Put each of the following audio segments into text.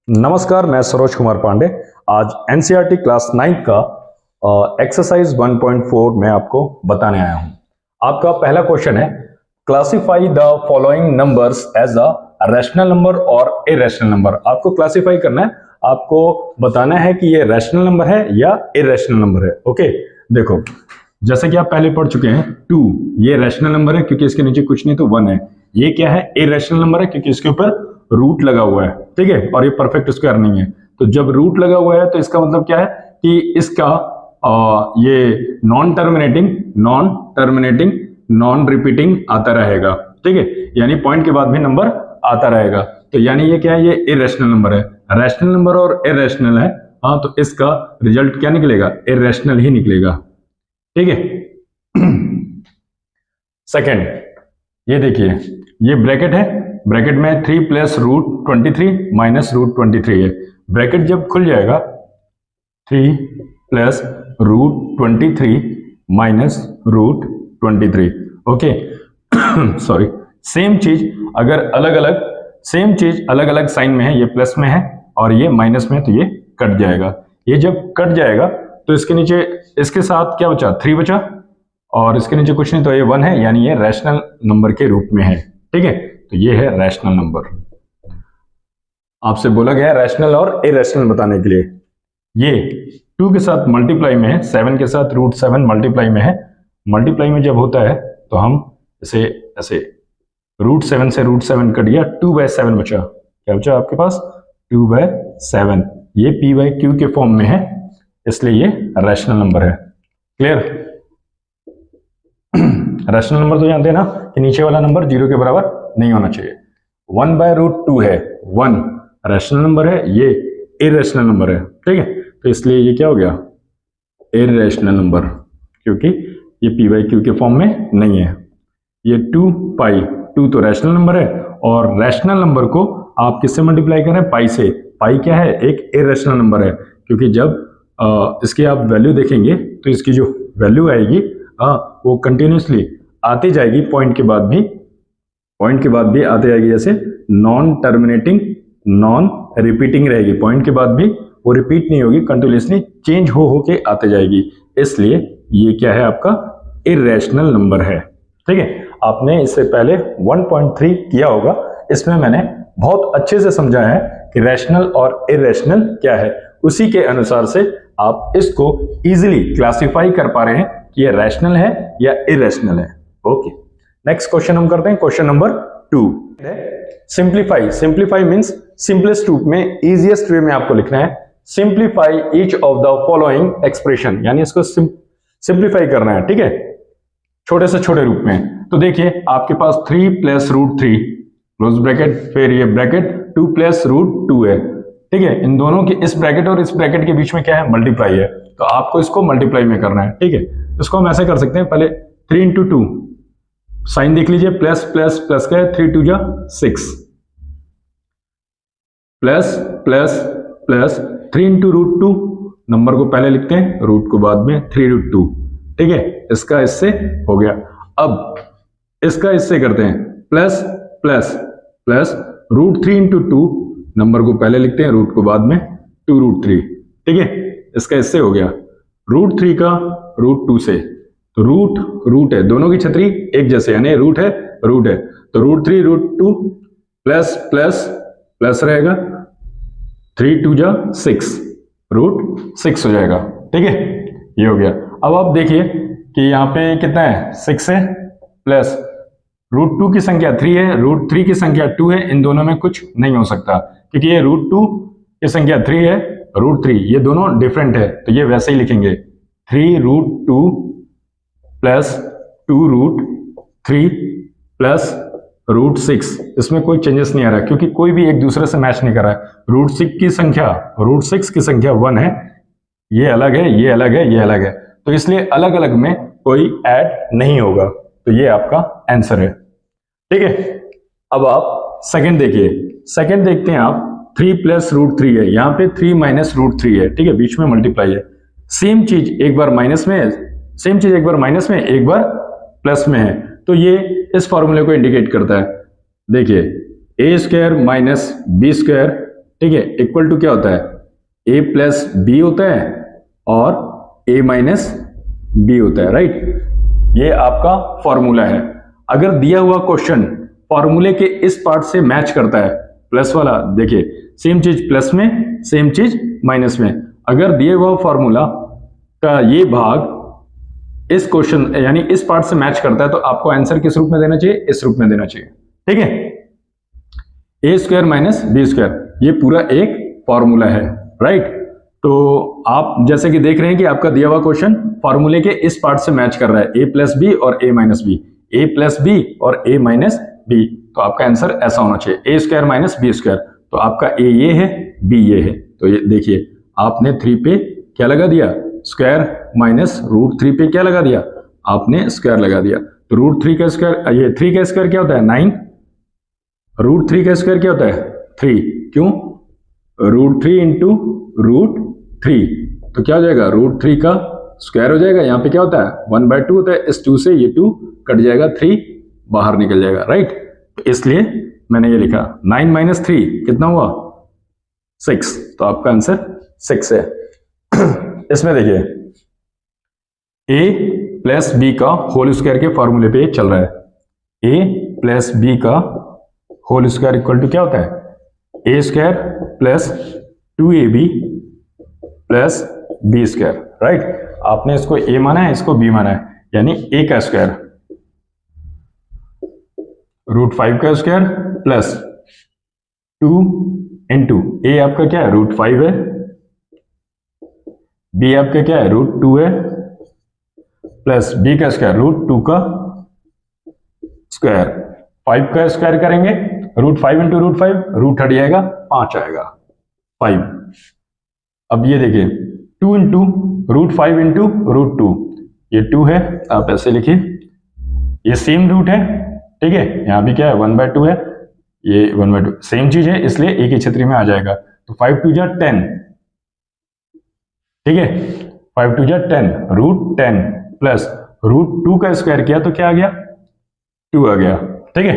नमस्कार, मैं सरोज कुमार पांडे। आज एनसीईआरटी क्लास 9 का एक्सरसाइज 1.4 में आपको बताने आया हूं। आपका पहला क्वेश्चन है, classify the following numbers as a rational number और इरेशनल नंबर। आपको क्लासिफाई करना है, आपको बताना है कि ये रैशनल नंबर है या इरेशनल नंबर है। ओके, देखो जैसे कि आप पहले पढ़ चुके हैं, 2 ये रैशनल नंबर है क्योंकि इसके नीचे कुछ नहीं तो 1 है। ये क्या है? इरेशनल नंबर है क्योंकि इसके ऊपर रूट लगा हुआ है, ठीक है, और ये परफेक्ट स्क्वायर नहीं है। तो जब रूट लगा हुआ है तो इसका मतलब क्या है कि इसका ये नॉन टर्मिनेटिंग नॉन रिपीटिंग आता रहेगा, ठीक है, यानी पॉइंट के बाद भी नंबर आता रहेगा। तो यानी ये क्या है? ये इरेशनल नंबर है। रैशनल नंबर और इरेशनल है, हाँ, तो इसका रिजल्ट क्या निकलेगा? इरेशनल ही निकलेगा, ठीक है। सेकेंड, ये देखिए, ये ब्रैकेट है, ब्रैकेट में 3 प्लस रूट 23 माइनस रूट 23 है। ब्रैकेट जब खुल जाएगा 3 plus root 23 minus root 23, okay. Sorry, same चीज अगर अलग अलग साइन में है, ये प्लस में है और ये माइनस में है, तो ये कट जाएगा। ये जब कट जाएगा तो इसके नीचे इसके साथ क्या बचा? 3 बचा, और इसके नीचे कुछ नहीं तो ये 1 है, यानी ये रैशनल नंबर के रूप में है, ठीक है। तो ये है रैशनल नंबर। आपसे बोला गया है रैशनल और इरेशनल बताने के लिए। ये 2 के साथ मल्टीप्लाई में है, 7 के साथ रूट 7 मल्टीप्लाई में है। मल्टीप्लाई में जब होता है तो हम इसे ऐसे रूट 7 से रूट 7 कट गया, 2/7 बचा। क्या बचा आपके पास? 2/7। ये p/q के फॉर्म में है, इसलिए ये रैशनल नंबर है। क्लियर? रैशनल नंबर तो जानते हैं ना कि नीचे वाला नंबर 0 के बराबर नहीं होना चाहिए। 1/√2 है, 1 रैशनल नंबर है, ये इरेशनल नंबर है, ठीक है। तो इसलिए ये क्या हो गया? इरेशनल नंबर, क्योंकि ये p/q के फॉर्म में नहीं है। ये 2 तो रैशनल नंबर है, और रैशनल नंबर को आप किससे मल्टीप्लाई करें? पाई से। पाई क्या है? एक इरेशनल नंबर है, क्योंकि जब इसकी आप वैल्यू देखेंगे तो इसकी जो वैल्यू आएगी वो कंटिन्यूसली आती जाएगी, पॉइंट के बाद भी आती जाएगी। जैसे नॉन टर्मिनेटिंग नॉन रिपीटिंग रहेगी, पॉइंट के बाद भी वो रिपीट नहीं होगी, कंटिन्यूसली चेंज हो के आते जाएगी। इसलिए ये क्या है? आपका इरेशनल नंबर है, ठीक है। आपने इससे पहले 1.3 किया होगा, इसमें मैंने बहुत अच्छे से समझाया है कि रैशनल और इरेशनल क्या है। उसी के अनुसार से आप इसको इजीली क्लासिफाई कर पा रहे हैं कि ये रैशनल है या इरेशनल है। ओके, नेक्स्ट क्वेश्चन हम करते हैं, question number 2। Simplify means simplest रूप में, इजीएस्ट वे में आपको लिखना है। Simplify each of the following expression, यानी इसको सिंप्लीफाई करना है, ठीक है, छोटे से छोटे रूप में। तो देखिए, आपके पास 3 प्लस रूट 3 क्लोज ब्रैकेट, फिर ये ब्रैकेट 2 प्लस रूट 2 है, ठीक है। इन दोनों के, इस ब्रैकेट और इस ब्रैकेट के बीच में क्या है? मल्टीप्लाई है, तो आपको इसको मल्टीप्लाई में करना है, ठीक है। इसको हम ऐसे कर सकते हैं, पहले 3 इंटू 2, साइन देख लीजिए, प्लस प्लस प्लस का है, 3 2 जा 6, plus plus plus 3 into root 2, number को पहले लिखते हैं, रूट को बाद में, 3 रूट 2, ठीक है। इसका इससे हो गया। अब इसका इससे करते हैं, plus plus plus root 3 into 2, number को पहले लिखते हैं, रूट को बाद में, 2 रूट 3, ठीक है। इसका इससे हो गया। रूट 3 का रूट 2 से, तो रूट है, दोनों की छतरी एक जैसे, यानी रूट है, तो root 3 root 2 plus plus plus रहेगा, 3 2 जा 6, रूट 6 हो जाएगा, ठीक है। ये हो गया। अब आप देखिए कि यहाँ पे कितना है? 6 है, प्लस रूट 2 की संख्या 3 है, रूट 3 की संख्या 2 है, इन दोनों में कुछ नहीं हो सकता, क्योंकि ये रूट 2 की संख्या 3 है, रूट 3, ये दोनों डिफरेंट है, तो ये वैसे ही लिखेंगे, 3 root 2 plus 2 root 3 plus root 6, इसमें कोई चेंजेस नहीं आ रहा है, क्योंकि कोई भी एक दूसरे से मैच नहीं कर रहा है। रूट 6 की संख्या 1 है, ये अलग है, ये अलग है, ये अलग है, तो इसलिए अलग अलग में कोई ऐड नहीं होगा। तो ये आपका आंसर है, ठीक है। अब आप सेकंड देखिए, सेकंड देखते हैं आप, 3 प्लस रूट 3 है, यहाँ पे 3 माइनस रूट 3 है, ठीक है, बीच में मल्टीप्लाई है। सेम चीज एक बार माइनस में है, एक बार प्लस में है, तो ये इस फॉर्मूले को इंडिकेट करता है। देखिए, a² माइनस b² ठीक है, इक्वल टू क्या होता है, a प्लस बी होता है और a माइनस बी होता है, राइट। ये आपका फॉर्मूला है। अगर दिया हुआ क्वेश्चन फॉर्मूले के इस पार्ट से मैच करता है, प्लस वाला, देखिए सेम चीज प्लस में, सेम चीज माइनस में, अगर दिए हुआ फॉर्मूला का ये भाग इस क्वेश्चन यानी इस पार्ट से मैच करता है तो आपको आंसर किस रूप में देना चाहिए, इस रूप में देना चाहिए, ठीक है। ए स्क्वायर माइनस बी स्क्वायर, ये पूरा एक फॉर्मूला है, राइट। तो आप जैसे कि देख रहे हैं कि आपका दिया हुआ क्वेश्चन फॉर्मूले के इस पार्ट से मैच कर रहा है, ए प्लस बी और ए माइनस बी, ए प्लस बी और ए माइनस बी, तो आपका आंसर ऐसा होना चाहिए, ए स्क्वायर माइनस बी स्क्वायर। तो आपका ए ये है, बी ये है, तो ये देखिए आपने 3 पे क्या लगा दिया, स्क्वायर, माइनस √3 पे क्या लगा दिया, आपने स्क्वायर लगा दिया। तो √3 का स्क्वायर, ये 3 का स्क्वायर क्या होता है 9, √3 का स्क्वायर क्या होता है 3, क्यों, √3 इंटू √3, तो क्या हो जाएगा, √3 का स्क्वायर हो जाएगा, यहाँ पे क्या होता है 1/2 होता है, इस 2 से ये 2 कट जाएगा, 3 बाहर निकल जाएगा, राइट। तो इसलिए मैंने ये लिखा 9 माइनस 3 कितना हुआ 6, तो आपका आंसर 6 है। इसमें देखिए a प्लस बी का होल स्क्वायर के फॉर्मूले पे चल रहा है, a प्लस बी का होल स्क्वायर इक्वल टू क्या होता है, a square plus 2ab plus B square, right. आपने इसको a माना है, इसको b माना है, यानी a का स्क्वायर √5 का स्क्वायर प्लस 2 इंटू a आपका क्या है √5 है, b आपका क्या है √2 है, प्लस b का स्क्वायर √2 का स्क्वायर, 5 का स्क्वायर करेंगे √5 इंटू √5, रूट हट जाएगा 5 आएगा 5। अब ये देखिए 2 इंटू √5 इंटू √2, ये 2 है, आप ऐसे लिखिए, ये सेम रूट है, ठीक है, यहाँ भी क्या है 1/2 है, ये 1/2 सेम चीज है, इसलिए एक ही छतरी में आ जाएगा। तो 5 2 जा 10, ठीक है, 5 2 जा 10, √10 प्लस √2 का स्क्वायर किया तो क्या आ गया 2 आ गया, ठीक है।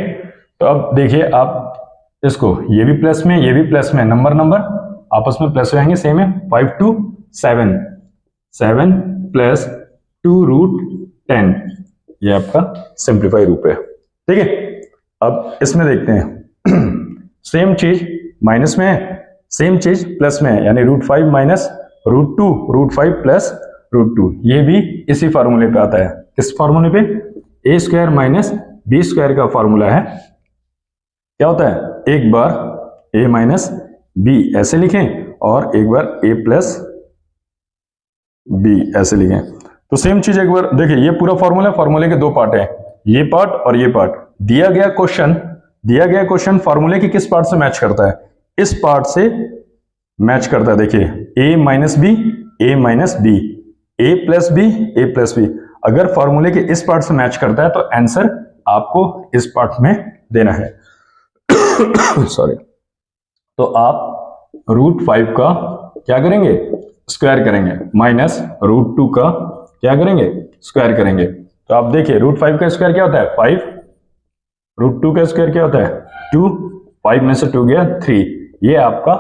तो अब देखिए आप इसको, ये भी प्लस में, ये भी प्लस में, नंबर नंबर आपस में प्लस हो जाएंगे, सेम है, 5 2 7, 7 प्लस 2√10, ये आपका सिंप्लीफाई रूप है, ठीक है। अब इसमें देखते हैं सेम चीज माइनस में है, सेम चीज प्लस में है, यानी √5 माइनस √2, √5 प्लस √2, ये भी इसी फॉर्मूले पे आता है, किस फॉर्मूले पे, a square minus B square का फॉर्मूला है, क्या होता है, एक बार a माइनस बी ऐसे लिखें और एक बार a प्लस बी ऐसे लिखें। तो सेम चीज एक बार देखिए, ये पूरा फॉर्मूला, फॉर्मूले के 2 पार्ट हैं, ये पार्ट और ये पार्ट। दिया गया क्वेश्चन फॉर्मूले के किस पार्ट से मैच करता है, इस पार्ट से मैच करता है, देखिए a minus B, a minus B, a plus B, a plus B, अगर फॉर्मूले के इस पार्ट से मैच करता है तो आंसर आपको इस पार्ट में देना है सॉरी। तो आप √5 का क्या करेंगे, स्क्वायर करेंगे, माइनस √2 का क्या करेंगे, स्क्वायर करेंगे। तो आप देखिए √5 का स्क्वायर क्या होता है 5, √2 का स्क्वायर क्या होता है 2, 5 में से 2 गया 3, ये आपका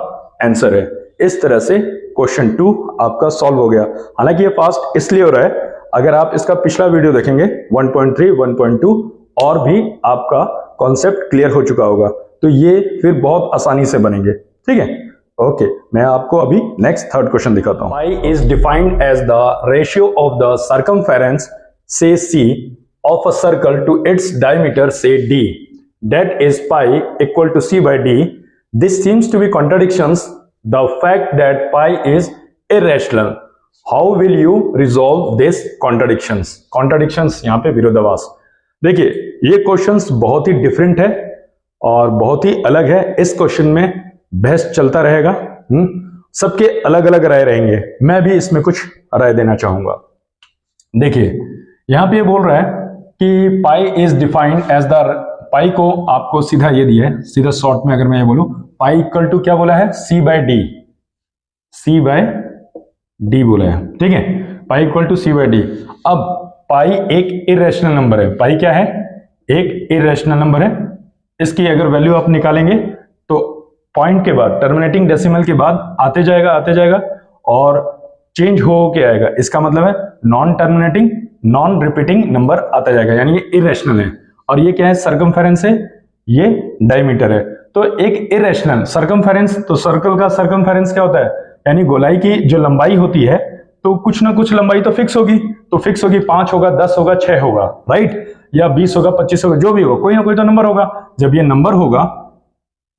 आंसर है। इस तरह से क्वेश्चन 2 आपका सॉल्व हो गया। हालांकि ये फास्ट इसलिए हो रहा है, अगर आप इसका पिछला वीडियो देखेंगे 1.3, 1.2 और भी आपका कॉन्सेप्ट क्लियर हो चुका होगा, तो ये फिर बहुत आसानी से बनेंगे, ठीक है। ओके, मैं आपको अभी नेक्स्ट थर्ड क्वेश्चन दिखाता हूं। Pi is defined as the ratio of the circumference से C of a circle to its diameter से D, that is pi equal to c by d. This seems to be contradictions the fact that pi is irrational. How will you resolve this contradictions? Contradictions यहाँ पे विरोधाभास। देखिए ये questions बहुत ही different है और बहुत ही अलग है। इस क्वेश्चन में बहस चलता रहेगा, सबके अलग अलग राय रहेंगे, मैं भी इसमें कुछ राय देना चाहूंगा। देखिए यहाँ पे ये बोल रहा है कि pi is defined as the, pi को आपको सीधा ये दिया है, सीधा शॉर्ट में अगर मैं ये बोलूं, पाई इक्वल टू क्या बोला है c by D, c by D बोला है, ठीक है, pi equal to c by D. अब पाई एक इरेशनल नंबर है, पाई क्या है, एक इरेशनल नंबर है, इसकी अगर वैल्यू आप निकालेंगे तो पॉइंट के बाद, टर्मिनेटिंग डेसिमल के बाद आते जाएगा और चेंज हो के आएगा। इसका मतलब है non terminating non repeating number आता जाएगा, यानी ये इरेशनल है। और ये क्या है, सर्कमफेरेंस है, ये डायमीटर है। तो एक इरेशनल सर्कमफेरेंस, तो सर्कल का सर्कमफेरेंस क्या होता है, यानी गोलाई की जो लंबाई होती है, तो कुछ ना कुछ लंबाई तो फिक्स होगी, 5 होगा, 10 होगा, 6 होगा, राइट, या 20 होगा, 25 होगा, जो भी होगा, कोई ना कोई तो नंबर होगा। जब ये नंबर होगा,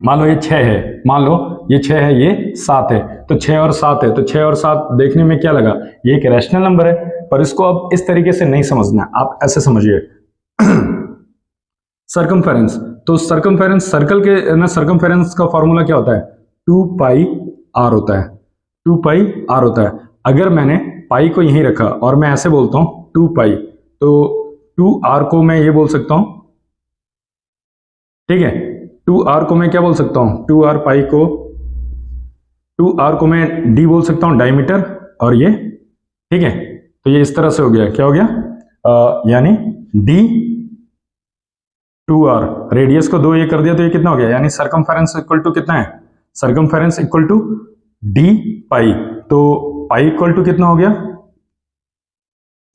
मान लो ये 6 है, मान लो ये 6 है, ये 7 है, तो 6 और 7 है, तो 6 और 7 देखने में क्या लगा, ये एक रैशनल नंबर है। पर इसको अब इस तरीके से नहीं समझना है, आप ऐसे समझिए। सर्कमफेरेंस, तो सर्कमफेरेंस, सर्कल के ना सर्कमफेरेंस का फॉर्मूला क्या होता है, 2 पाई आर होता है, 2 पाई आर होता है। अगर मैंने पाई को यहीं रखा और मैं ऐसे बोलता हूं 2 पाई, तो 2 आर को मैं ये बोल सकता हूं, ठीक है, 2 आर को मैं क्या बोल सकता हूं, 2 आर पाई को, 2 आर को मैं डी बोल सकता हूं, डायमीटर, और ये, ठीक है, तो ये इस तरह से हो गया, क्या हो गया, यानी डी 2 आर, रेडियस को 2 ये कर दिया, तो ये कितना हो गया, यानी सर्कमफेरेंस इक्वल टू कितना है, सर्कमफेरेंस इक्वल टू डी पाई, तो पाई इक्वल टू कितना हो गया,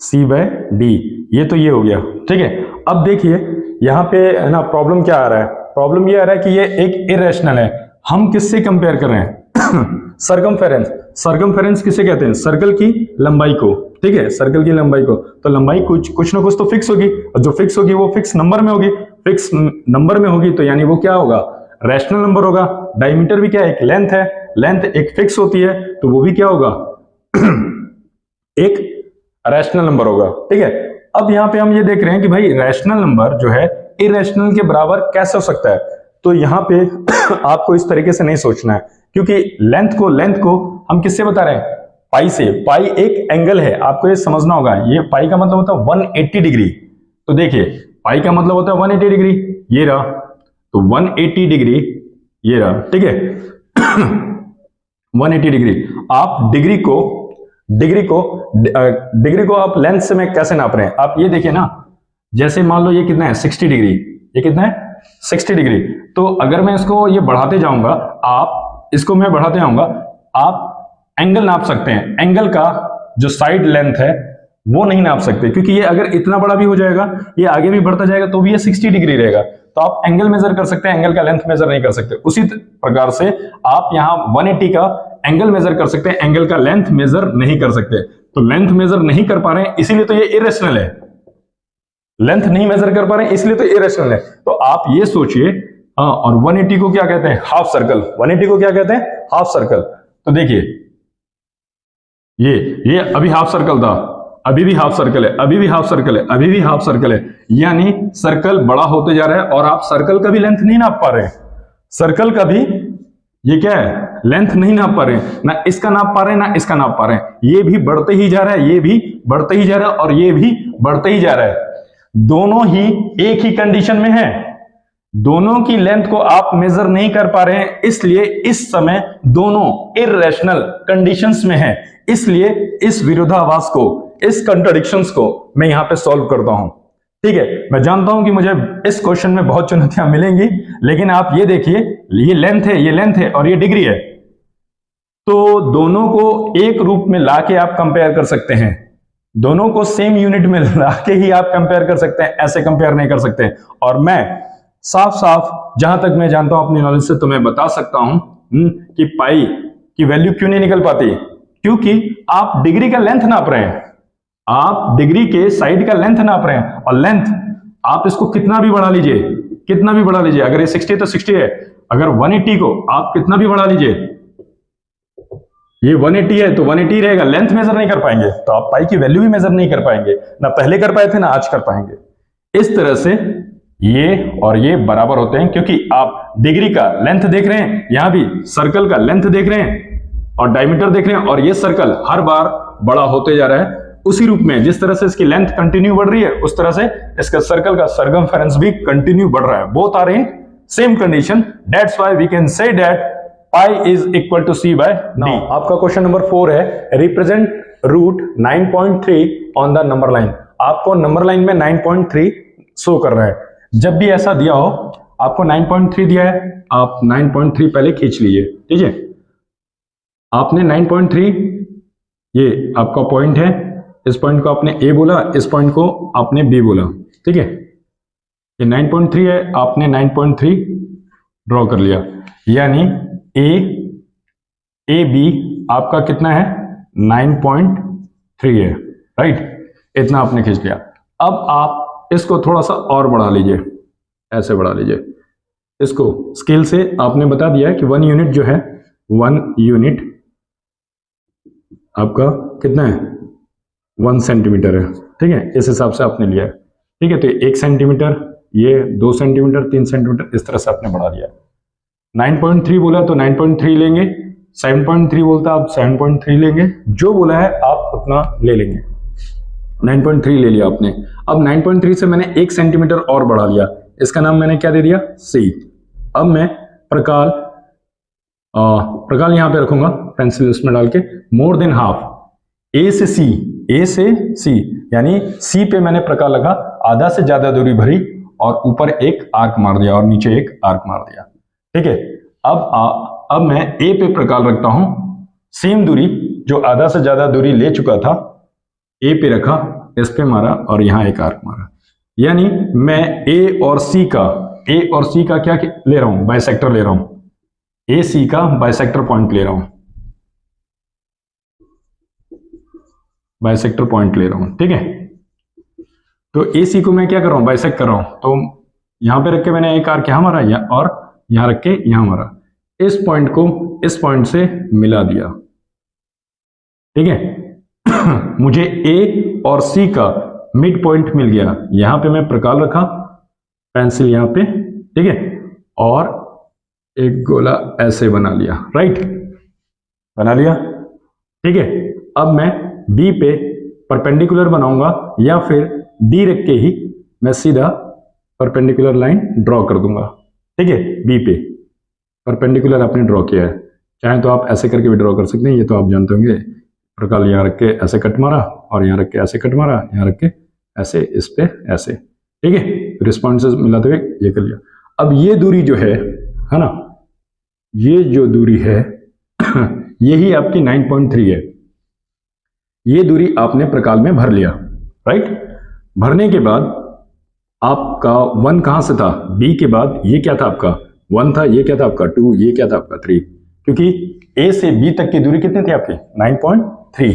सी बाय डी, ये तो ये हो गया, ठीक है। अब देखिए यहां पे ना प्रॉब्लम क्या आ रहा है, प्रॉब्लम ये आ रहा है कि ये एक इरेशनल है, हम किससे कंपेयर कर रहे हैं, सर्कमफेरेंस, सर्कमफेरेंस किसे कहते हैं, सर्कल की लंबाई को, ठीक है, सर्कल की लंबाई को, तो लंबाई कुछ ना कुछ तो फिक्स होगी, और जो फिक्स होगी वो फिक्स नंबर में होगी, फिक्स नंबर में होगी, तो यानी वो क्या होगा, रैशनल नंबर होगा। डायमीटर भी क्या है, एक लेंथ है, लेंथ एक फिक्स होती है, तो वो भी क्या होगा, एक रैशनल नंबर होगा, ठीक है। अब यहां पे हम ये देख रहे हैं कि भाई रैशनल नंबर जो है इरेशनल के बराबर कैसे हो सकता है, तो यहां पे आपको इस तरीके से नहीं सोचना है, क्योंकि लेंथ को हम किससे बता रहे हैं, पाई से। पाई एक एंगल है, आपको ये समझना होगा, ये पाई का मतलब होता है 180 डिग्री, तो देखिए पाई का मतलब होता है 180 डिग्री, ये रहा, तो 180 डिग्री ये रहा, ठीक है। 180 डिग्री, आप डिग्री को आप लेंथ से में कैसे नाप रहे हैं, आप ये देखिए ना, जैसे मान लो ये कितना है 60 डिग्री, ये कितना है 60 डिग्री, तो अगर मैं इसको ये बढ़ाते जाऊंगा, आप इसको मैं बढ़ाते जाऊंगा, आप एंगल नाप सकते हैं, एंगल का जो साइड लेंथ है वो नहीं नाप सकते, क्योंकि ये अगर इतना बड़ा भी हो जाएगा, ये आगे भी बढ़ता जाएगा, तो भी ये 60 डिग्री रहेगा, तो आप एंगल मेजर कर सकते हैं, एंगल का लेंथ मेजर नहीं कर सकते। उसी प्रकार से आप यहां 180 का एंगल मेजर कर सकते हैं, एंगल का लेंथ मेजर नहीं कर सकते, तो लेंथ मेजर नहीं कर पा रहे हैं, इसीलिए तो ये इरेशनल है, लेंथ नहीं मेजर कर पा रहे हैं इसलिए तो इरेशनल है। तो आप ये सोचिए, और 180 को क्या कहते हैं, हाफ सर्कल, 180 को क्या कहते हैं, हाफ सर्कल। तो देखिए ये अभी हाफ सर्कल था, अभी भी हाफ सर्कल है, अभी भी हाफ सर्कल है, अभी भी हाफ सर्कल है, यानी सर्कल बड़ा होते जा रहा है और आप सर्कल का भी लेंथ नहीं नाप पा रहे, सर्कल का भी ये क्या है, लेंथ नहीं नाप पा रहे, ना इसका नाप पा रहे, ना इसका नाप पा रहे, ये भी बढ़ते ही जा रहा है, ये भी बढ़ते ही जा रहा है, और ये भी बढ़ते ही जा रहा है, दोनों ही एक ही कंडीशन में है, दोनों की लेंथ को आप मेजर नहीं कर पा रहे हैं, इसलिए इस समय दोनों इररेशनल कंडीशंस में है, इसलिए इस विरोधाभास को, इस कंट्राडिक्शंस को मैं यहां पे सॉल्व करता हूं, ठीक है। मैं जानता हूं कि मुझे इस क्वेश्चन में बहुत चुनौतियां मिलेंगी, लेकिन आप ये देखिए, ये लेंथ है और ये डिग्री है, तो दोनों को एक रूप में लाके आप कंपेयर कर सकते हैं, दोनों को सेम यूनिट में लाके ही आप कंपेयर कर सकते हैं, ऐसे कंपेयर नहीं कर सकते। और मैं साफ जहां तक मैं जानता हूं अपनी नॉलेज से, तो मैं बता सकता हूं कि पाई की वैल्यू क्यों नहीं निकल पाती, क्योंकि आप डिग्री का लेंथ नाप रहे हैं, आप डिग्री के साइड का लेंथ नाप रहे हैं, और लेंथ आप इसको कितना भी बढ़ा लीजिए, अगर ये 60 तो 60 है, अगर 180 को आप कितना भी बढ़ा लीजिए, ये 180 है तो 180 रहेगा, लेंथ मेजर नहीं कर पाएंगे, तो आप पाई की वैल्यू भी मेजर नहीं कर पाएंगे, ना पहले कर पाए थे ना आज कर पाएंगे। इस तरह से ये और ये बराबर होते हैं, क्योंकि आप डिग्री का लेंथ देख रहे हैं, यहां भी सर्कल का लेंथ देख रहे हैं और डायमीटर देख रहे हैं, और ये सर्कल हर बार बड़ा होते जा रहा है, उसी रूप में जिस तरह से इसकी लेंथ कंटिन्यू बढ़ रही है, उस तरह से इसका सर्कल का सर्कमफेरेंस भी कंटिन्यू बढ़ रहा है, both are in same condition, that's why we can say that pi is equal to C by D. आपका क्वेश्चन नंबर 4 है, represent root 9.3 on the number line. आपको नंबर लाइन में 9.3 show कर रहा है। जब भी ऐसा दिया हो, आपको 9.3 दिया है, आप 9.3 पहले खींच लीजिए, ठीक है। आपने 9.3, ये आपका पॉइंट है, इस पॉइंट को आपने ए बोला, इस पॉइंट को आपने बी बोला, ठीक है। ये 9.3 है, आपने 9.3 ड्रॉ कर लिया, यानी ए बी आपका कितना है 9.3 है, राइट। इतना आपने खींच लिया। अब आप इसको थोड़ा सा और बढ़ा लीजिए, ऐसे बढ़ा लीजिए इसको। स्केल से आपने बता दिया है कि 1 यूनिट जो है, 1 यूनिट आपका कितना है 1 सेंटीमीटर है, ठीक है। इस हिसाब से आपने लिया है, ठीक है। तो 1 सेंटीमीटर, ये 2 सेंटीमीटर, 3 सेंटीमीटर, इस तरह से आपने बढ़ा दिया। 9.3 बोला तो 9.3 लेंगे, 7.3 बोलता आप 7.3 लेंगे, जो बोला है आप उतना ले लेंगे। 9.3 ले लिया आपने। अब 9.3 से मैंने 1 सेंटीमीटर और बढ़ा लिया, इसका नाम मैंने क्या दे दिया, सी। अब मैं प्रकाल यहां पे रखूंगा पेंसिल इसमें डाल के, मोर देन हाफ, ए से सी, यानी सी पे मैंने प्रकाल रखा, आधा से ज्यादा दूरी भरी और ऊपर एक आर्क मार दिया और नीचे एक आर्क मार दिया, ठीक है। अब मैं ए पे प्रकाल रखता हूं, सेम दूरी जो आधा से ज्यादा दूरी ले चुका था, ए पे रखा, इस पे मारा और यहां एक आर्क मारा, यानी मैं ए और सी का क्या ले रहा हूं, बाइसेक्टर ले रहा हूं, ए सी का बाइसेक्टर पॉइंट ले रहा हूं, बाइसेक्टर पॉइंट ले रहा हूं, ठीक है। तो ए सी को मैं क्या कर रहा हूं, बाइसेक्ट कर रहा हूं, तो यहां पे रख के मैंने एक आर्क यहां मारा और यहां रख के यहां मारा, इस पॉइंट को इस पॉइंट से मिला दिया, ठीक है। मुझे ए और सी का मिड पॉइंट मिल गया, यहां पे मैं प्रकाल रखा, पेंसिल यहां पे, ठीक है, और एक गोला ऐसे बना लिया, राइट, बना लिया, ठीक है। अब मैं बी पे परपेंडिकुलर बनाऊंगा या फिर डी रख के ही मैं सीधा परपेंडिकुलर लाइन ड्रॉ कर दूंगा, ठीक है। बी पे परपेंडिकुलर आपने ड्रॉ किया है, चाहे तो आप ऐसे करके भी ड्रॉ कर सकते हैं, ये तो आप जानते होंगे। प्रकाल यहाँ रख के ऐसे कट मारा और यहाँ रख के ऐसे कट मारा, यहाँ रख के ऐसे, इस पे ऐसे, ठीक है। रिस्पॉन्सेस मिलाते हुए ये कर लिया। अब ये दूरी जो है ना, ये जो दूरी है यही आपकी 9.3 है। ये दूरी आपने प्रकाल में भर लिया, राइट। भरने के बाद आपका 1 कहां से था, बी के बाद ये क्या था आपका 1 था, ये क्या था आपका 2, ये क्या था आपका 3, क्योंकि ए से बी तक की दूरी कितनी थी आपकी 9.3,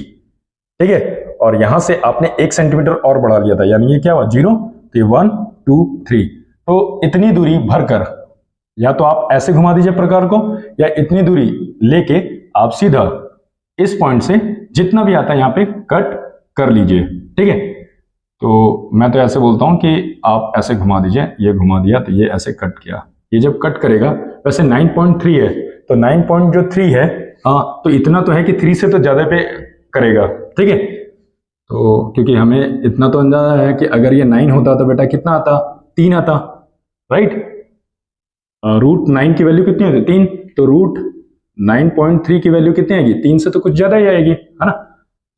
ठीक है। और यहां से आपने 1 सेंटीमीटर और बढ़ा लिया था, यानी ये क्या हुआ 0, तो ये 1 2 3, तो इतनी दूरी भरकर या तो आप ऐसे घुमा दीजिए प्रकार को, या इतनी दूरी लेके आप सीधा इस पॉइंट से जितना भी आता है यहाँ पे कट कर लीजिए, ठीक है। तो मैं तो ऐसे बोलता हूं कि आप ऐसे घुमा दीजिए, ये घुमा दिया तो ये ऐसे कट किया, ये जब कट करेगा, वैसे 9.3 है तो 9.3 है, हाँ, तो इतना तो है कि 3 से तो ज्यादा पे करेगा, ठीक है। तो क्योंकि हमें इतना तो अंदाजा है कि अगर ये 9 होता तो बेटा कितना आता, 3 आता, राइट। रूट 9 की वैल्यू कितनी होती है 3, तो रूट 9.3 की वैल्यू कितनी आएगी, 3 से तो कुछ ज्यादा ही आएगी, है ना।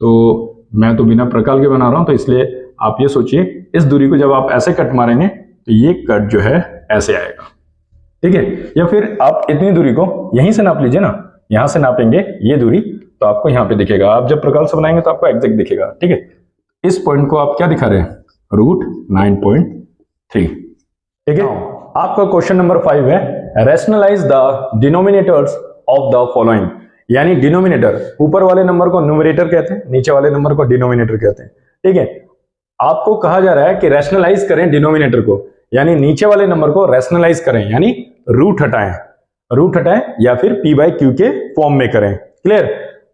तो मैं तो बिना प्रकाल के बना रहा हूं, तो इसलिए आप ये सोचिए इस दूरी को जब आप ऐसे कट मारेंगे तो ये कट जो है ऐसे आएगा, ठीक है। या फिर आप इतनी दूरी को यहीं से नाप लीजिए ना, यहां से नापेंगे ये दूरी तो आपको यहां पे दिखेगा, आप जब प्रकाल से बनाएंगे तो आपको एग्जैक्ट दिखेगा, ठीक है। इस पॉइंट को आप क्या दिखा रहे हैं, रूट 9.3, ठीक है। आपका क्वेश्चन नंबर 5 है, rationalise the denominators of the following, यानी डिनोमिनेटर, ऊपर वाले नंबर को न्यूमरेटर कहते हैं, नीचे वाले नंबर को डिनोमिनेटर कहते हैं, ठीक है। आपको कहा जा रहा है कि रैशनलाइज करें डिनोमिनेटर को, यानी नीचे वाले नंबर को रैशनलाइज करें, यानी रूट हटाएं या फिर p बाई क्यू के फॉर्म में करें, क्लियर।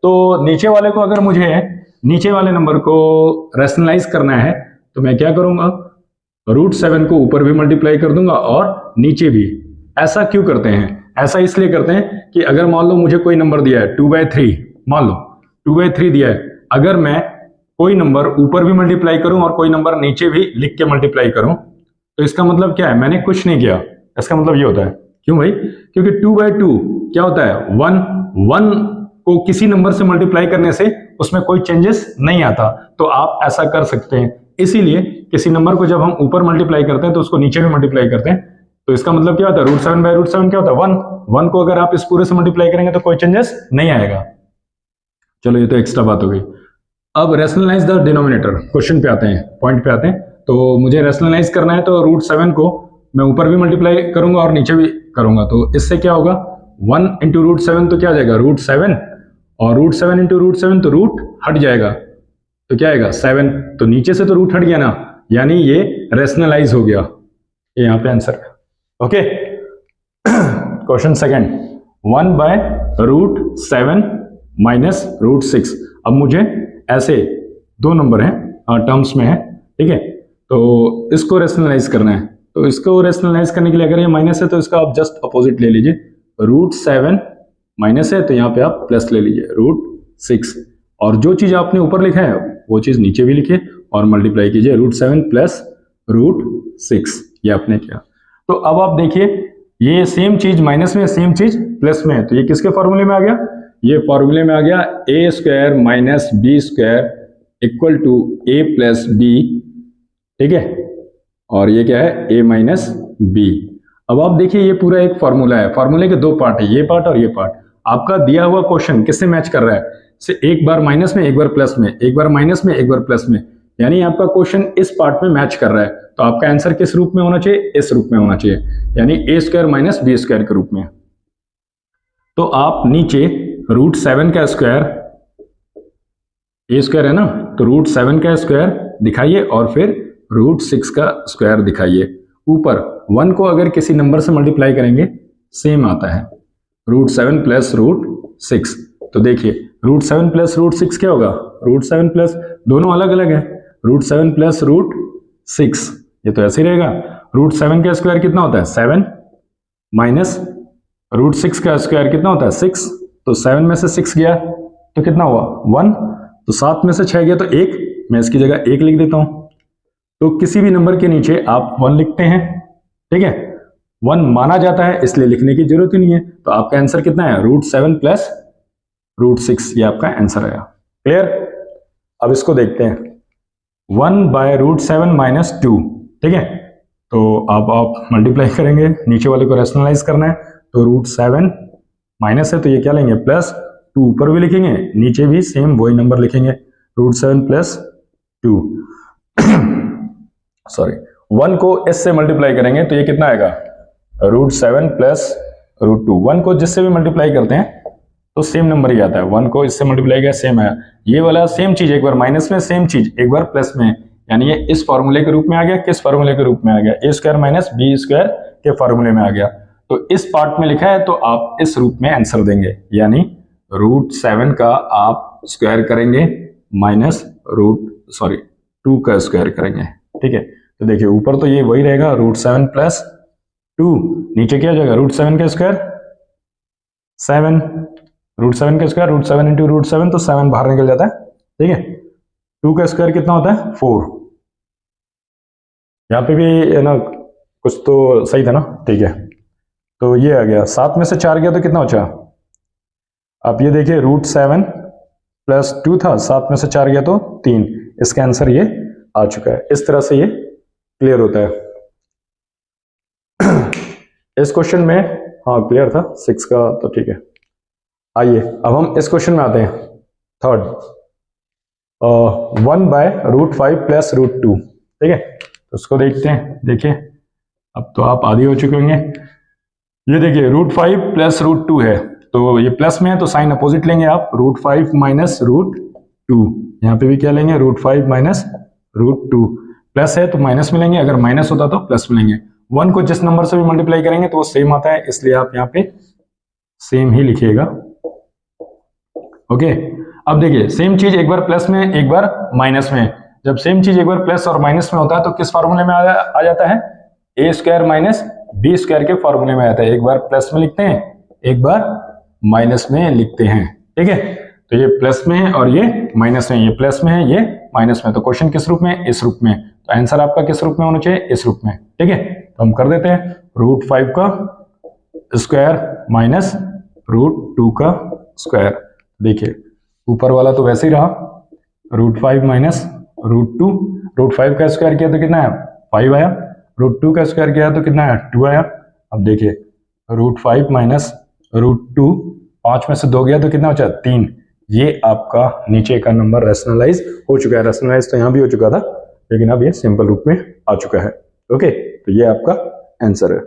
तो नीचे वाले को अगर मुझे नीचे वाले नंबर को रैशनलाइज करना है तो मैं क्या करूंगा, रूट 7 को ऊपर भी मल्टीप्लाई कर दूंगा और नीचे भी। ऐसा क्यों करते हैं, ऐसा इसलिए करते हैं कि अगर मान लो मुझे कोई नंबर दिया है 2/3, मान लो 2/3 दिया है, अगर मैं कोई नंबर ऊपर भी मल्टीप्लाई करूं और कोई नंबर नीचे भी लिख के मल्टीप्लाई करूं, तो इसका मतलब क्या है, मैंने कुछ नहीं किया, इसका मतलब ये होता है। क्यों भाई, क्योंकि 2/2 क्या होता है 1 को किसी नंबर से मल्टीप्लाई करने से उसमें कोई चेंजेस नहीं आता, तो आप ऐसा कर सकते हैं। इसीलिए किसी नंबर को जब हम ऊपर मल्टीप्लाई करते हैं तो उसको नीचे भी मल्टीप्लाई करते हैं, तो इसका मतलब क्या होता है, √7/√7 क्या होता है, 1 को अगर आप इस पूरे से मल्टीप्लाई करेंगे तो कोई चेंजेस नहीं आएगा। चलो ये तो एक्स्ट्रा बात हो गई। अब रैशनलाइज द डिनोमिनेटर, क्वेश्चन पे आते हैं, पॉइंट पे आते हैं। तो मुझे रैशनलाइज करना है तो √7 को मैं ऊपर भी मल्टीप्लाई करूंगा और नीचे भी करूंगा, तो इससे क्या होगा, 1 इंटू √7 तो क्या आ जाएगा √7, और √7 इंटू √7 तो रूट हट जाएगा, तो क्या आएगा 7, तो नीचे से तो रूट हट गया ना, यानी ये रैशनलाइज हो गया, ये यहाँ पे answer. Okay, question second, 1/√7 minus √6। अब मुझे ऐसे दो नंबर हैं टर्म्स में है, ठीक है, तो इसको रैशनलाइज करना है। तो इसको रैशनलाइज करने के लिए अगर ये माइनस है तो इसका आप जस्ट अपोजिट ले लीजिए, √7 माइनस है तो यहाँ पे आप प्लस ले लीजिए √6, और जो चीज आपने ऊपर लिखा है वो चीज नीचे भी लिखिए और मल्टीप्लाई कीजिए, √7 प्लस √6, ये आपने किया। तो अब आप देखिए ये सेम चीज माइनस में, सेम चीज प्लस में है, तो ये किसके फॉर्मूले में आ गया, ये फॉर्मूले में आ गया a² minus b² equal to a plus b, ठीक है, और ये क्या है a माइनस b। अब आप देखिए ये पूरा एक फॉर्मूला है, फॉर्मूले के दो पार्ट है, ये पार्ट और ये पार्ट। आपका दिया हुआ क्वेश्चन किससे मैच कर रहा है, से एक बार माइनस में एक बार प्लस में, एक बार माइनस में एक बार प्लस में, यानी आपका क्वेश्चन इस पार्ट में मैच कर रहा है, तो आपका आंसर किस रूप में होना चाहिए, इस रूप में होना चाहिए, यानी a² माइनस b² के रूप में। तो आप नीचे √7 का स्क्वायर, a² है ना, तो √7 का स्क्वायर दिखाइए और फिर √6 का स्क्वायर दिखाइए। ऊपर 1 को अगर किसी नंबर से मल्टीप्लाई करेंगे सेम आता है, √7 प्लस √6। तो देखिए √7 प्लस √6 क्या होगा, √7 प्लस, दोनों अलग अलग है, √7 प्लस √6, ये तो ऐसे ही रहेगा। √7 का स्क्वायर कितना होता है 7, माइनस √6 का स्क्वायर कितना होता है 6, तो 7 में से 6 गया तो कितना हुआ 1, तो 7 में से 6 गया तो 1, मैं इसकी जगह 1 लिख देता हूं। तो किसी भी नंबर के नीचे आप 1 लिखते हैं, ठीक है, 1 माना जाता है इसलिए लिखने की जरूरत ही नहीं है। तो आपका आंसर कितना है, √7 प्लस √6, ये आपका आंसर आया। क्लियर? अब इसको देखते हैं, 1/√7 माइनस 2, ठीक है, तो अब आप मल्टीप्लाई करेंगे, नीचे वाले को रैशनलाइज करना है, तो √7 माइनस है तो ये क्या लेंगे प्लस, 2 ऊपर भी लिखेंगे नीचे भी सेम वही नंबर लिखेंगे, √7 प्लस 2 सॉरी, 1 को इस से मल्टीप्लाई करेंगे तो ये कितना आएगा, √7 प्लस √2। 1 को जिससे भी मल्टीप्लाई करते हैं तो सेम नंबर ही आता है, 1 को इससे मल्टीप्लाई किया सेम है, ये वाला सेम चीज एक बार माइनस में, सेम चीज एक बार प्लस में, यानी ये इस फॉर्मूले के रूप में आ गया, किस फॉर्मूले के रूप में आ गया, a² माइनस b² के फॉर्मूले में आ गया। तो इस पार्ट में लिखा है तो आप इस रूप में आंसर देंगे, यानी √7 का आप स्क्वायर करेंगे माइनस 2 का स्क्वायर करेंगे, ठीक है। तो देखिए ऊपर तो ये वही रहेगा √7 प्लस 2, नीचे क्या हो जाएगा √7 का स्क्वायर 7, √7 का स्क्वायर, √7 इंटू √7 तो 7 बाहर निकल जाता है, ठीक है। 2 का स्क्वायर कितना होता है 4, यहाँ पे भी है ना कुछ तो सही था ना, ठीक है। तो ये आ गया, 7 में से 4 गया तो कितना बचा, आप ये देखिए √7 प्लस 2 था, 7 में से 4 गया तो 3, इसका आंसर ये आ चुका है। इस तरह से ये क्लियर होता है। इस क्वेश्चन में हाँ क्लियर था 6 का, तो ठीक है। आइए अब हम इस क्वेश्चन में आते हैं, थर्ड, 1/√5 प्लस √2, ठीक है, तो उसको देखते हैं। देखिए अब तो आप आदी हो चुके होंगे, ये देखिए √5 प्लस √2 है, तो ये प्लस में है तो साइन अपोजिट लेंगे आप, √5 माइनस √2, यहाँ पे भी क्या लेंगे √5 माइनस √2, प्लस है तो माइनस में लेंगे, अगर माइनस होता तो प्लस में लेंगे। 1 को जिस नंबर से भी मल्टीप्लाई करेंगे तो वो सेम आता है, इसलिए आप यहाँ पे सेम ही लिखिएगा। ओके, अब देखिए सेम चीज एक बार प्लस में एक बार माइनस में, जब सेम चीज एक बार प्लस और माइनस में होता है तो किस फॉर्मूले में आ जाता है, a² माइनस b² के फॉर्मूले में आता है। एक बार प्लस में लिखते हैं, एक बार माइनस में लिखते हैं, ठीक है। तो ये प्लस में है और ये माइनस में, ये प्लस में है ये माइनस में, तो क्वेश्चन किस रूप में, इस रूप में, तो आंसर आपका किस रूप में होना चाहिए, इस रूप में, ठीक है। तो हम कर देते हैं, √5 का स्क्वायर माइनस √2 का स्क्वायर। देखिए ऊपर वाला तो वैसे ही रहा, √5 माइनस √2, √5 का स्क्वायर किया तो कितना है 5 आया, √2 का स्क्वायर किया तो कितना है 2 आया, अब देखिए √5 माइनस √2, 5 में से 2 गया तो कितना बचा 3। ये आपका नीचे का नंबर रैशनलाइज हो चुका है। रैशनलाइज तो यहाँ भी हो चुका था, लेकिन अब ये सिंपल रूप में आ चुका है। ओके, तो ये आपका आंसर है।